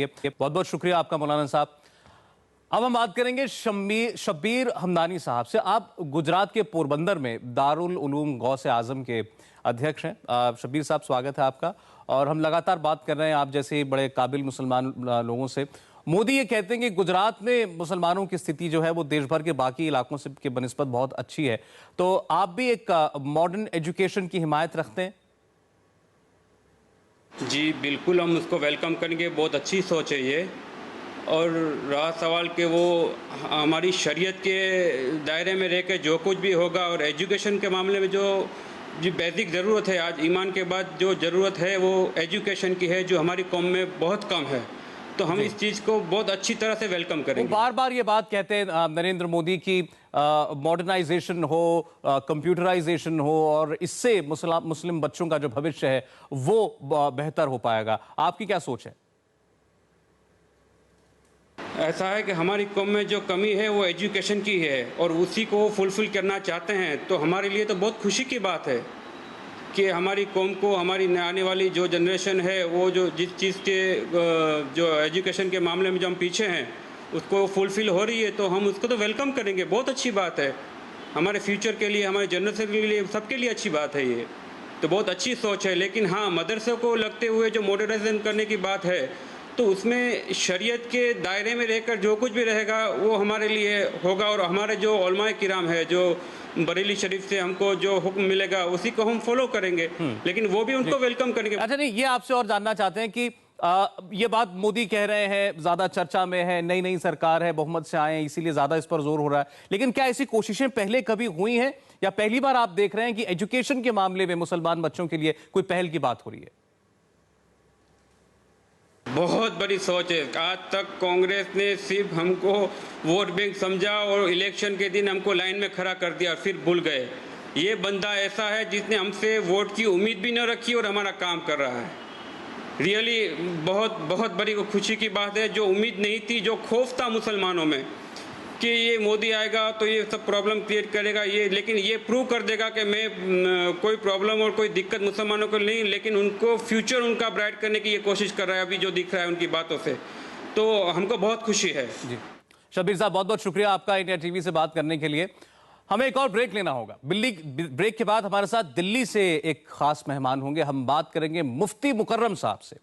बहुत बहुत शुक्रिया आपका मौलाना साहब। अब हम बात करेंगे शब्बीर हमदानी साहब से। आप गुजरात के पोरबंदर में दारुल उलूम गौसे आजम के अध्यक्ष हैं। शब्बीर साहब, स्वागत है आपका। और हम लगातार बात कर रहे हैं आप जैसे बड़े काबिल मुसलमान लोगों से। मोदी ये कहते हैं कि गुजरात में मुसलमानों की स्थिति जो है वो देश भर के बाकी इलाकों से के बनिस्बत बहुत अच्छी है, तो आप भी एक मॉडर्न एजुकेशन की हिमायत रखते हैं? जी बिल्कुल, हम उसको वेलकम करेंगे। बहुत अच्छी सोच है ये। और रहा सवाल कि वो हमारी शरीयत के दायरे में रह के जो कुछ भी होगा, और एजुकेशन के मामले में जो बेसिक ज़रूरत है, आज ईमान के बाद जो ज़रूरत है वो एजुकेशन की है, जो हमारी कौम में बहुत कम है। तो हम इस चीज़ को बहुत अच्छी तरह से वेलकम करेंगे। बार बार ये बात कहते हैं नरेंद्र मोदी की मॉडर्नाइजेशन हो, कंप्यूटराइजेशन हो, और इससे मुस्लिम बच्चों का जो भविष्य है वो बेहतर हो पाएगा। आपकी क्या सोच है? ऐसा है कि हमारी कौम में जो कमी है वो एजुकेशन की है, और उसी को फुलफिल करना चाहते हैं। तो हमारे लिए तो बहुत खुशी की बात है कि हमारी कौम को, हमारी आने वाली जो जनरेशन है, वो जो जिस चीज़ के जो एजुकेशन के मामले में जो हम पीछे हैं उसको फुलफ़िल हो रही है, तो हम उसको तो वेलकम करेंगे। बहुत अच्छी बात है, हमारे फ्यूचर के लिए, हमारे जनरेशन के लिए, सबके लिए अच्छी बात है ये। तो बहुत अच्छी सोच है। लेकिन हाँ, मदरसे को लगते हुए जो मॉडर्नाइजेशन करने की बात है, तो उसमें शरीयत के दायरे में रहकर जो कुछ भी रहेगा वो हमारे लिए होगा। और हमारे जो उलमाए किराम है, जो बरेली शरीफ से हमको जो हुक्म मिलेगा उसी को हम फॉलो करेंगे। लेकिन वो भी उनको वेलकम करेंगे। अच्छा, नहीं, ये आपसे और जानना चाहते हैं कि ये बात मोदी कह रहे हैं, ज्यादा चर्चा में है, नई नई सरकार है, बहुमत से आए हैं, इसीलिए ज्यादा इस पर जोर हो रहा है। लेकिन क्या ऐसी कोशिशें पहले कभी हुई हैं, या पहली बार आप देख रहे हैं कि एजुकेशन के मामले में मुसलमान बच्चों के लिए कोई पहल की बात हो रही है? बहुत बड़ी सोच है। आज तक कांग्रेस ने सिर्फ हमको वोट बैंक समझा और इलेक्शन के दिन हमको लाइन में खड़ा कर दिया, फिर भूल गए। ये बंदा ऐसा है जिसने हमसे वोट की उम्मीद भी न रखी और हमारा काम कर रहा है। रियली बहुत बहुत बड़ी खुशी की बात है। जो उम्मीद नहीं थी, जो खौफ था मुसलमानों में कि ये मोदी आएगा तो ये सब प्रॉब्लम क्रिएट करेगा, लेकिन ये प्रूव कर देगा कि मैं कोई प्रॉब्लम और कोई दिक्कत मुसलमानों को नहीं, लेकिन उनको फ्यूचर उनका ब्राइट करने की ये कोशिश कर रहा है, अभी जो दिख रहा है उनकी बातों से। तो हमको बहुत खुशी है। जी शब्बीर साहब, बहुत बहुत शुक्रिया आपका इंडिया टीवी से बात करने के लिए। हमें एक और ब्रेक लेना होगा। ब्रेक के बाद हमारे साथ दिल्ली से एक खास मेहमान होंगे। हम बात करेंगे मुफ्ती मुकर्रम साहब से।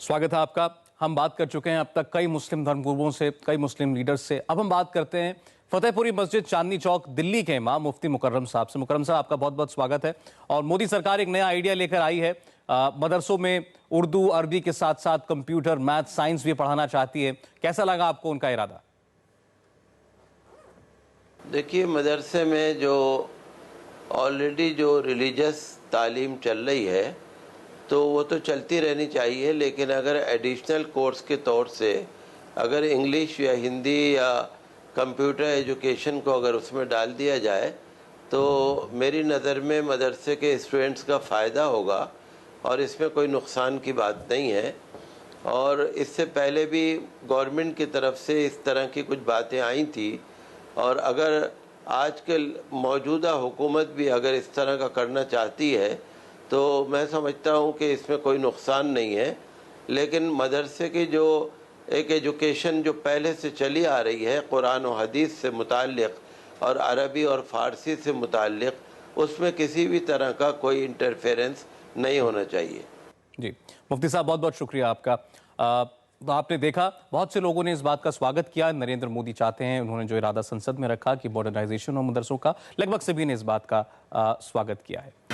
स्वागत है आपका। हम बात कर चुके हैं अब तक कई मुस्लिम धर्मगुरुओं से, कई मुस्लिम लीडर्स से। अब हम बात करते हैं फतेहपुरी मस्जिद चांदनी चौक दिल्ली के इमाम मुफ्ती मुकर्रम साहब से। मुकर्रम साहब, आपका बहुत बहुत स्वागत है। और मोदी सरकार एक नया आइडिया लेकर आई है, मदरसों में उर्दू अरबी के साथ साथ कंप्यूटर, मैथ, साइंस भी पढ़ाना चाहती है। कैसा लगा आपको उनका इरादा? देखिए, मदरसे में जो ऑलरेडी जो रिलीजियस तालीम चल रही है तो वो तो चलती रहनी चाहिए, लेकिन अगर एडिशनल कोर्स के तौर से अगर इंग्लिश या हिंदी या कंप्यूटर एजुकेशन को अगर उसमें डाल दिया जाए तो मेरी नज़र में मदरसे के स्टूडेंट्स का फ़ायदा होगा, और इसमें कोई नुकसान की बात नहीं है। और इससे पहले भी गवर्नमेंट की तरफ से इस तरह की कुछ बातें आई थी, और अगर आज के मौजूदा हुकूमत भी अगर इस तरह का करना चाहती है तो मैं समझता हूँ कि इसमें कोई नुकसान नहीं है। लेकिन मदरसे की जो एक एजुकेशन जो पहले से चली आ रही है, कुरान और हदीस से मुताल्लिक़ और अरबी और फ़ारसी से मुताल्लिक़, उसमें किसी भी तरह का कोई इंटरफेरेंस नहीं होना चाहिए। जी मुफ्ती साहब, बहुत बहुत शुक्रिया आपका। तो आपने देखा, बहुत से लोगों ने इस बात का स्वागत किया। नरेंद्र मोदी चाहते हैं, उन्होंने जो इरादा संसद में रखा कि मॉडर्नाइजेशन और मदरसों का, लगभग सभी ने इस बात का स्वागत किया है।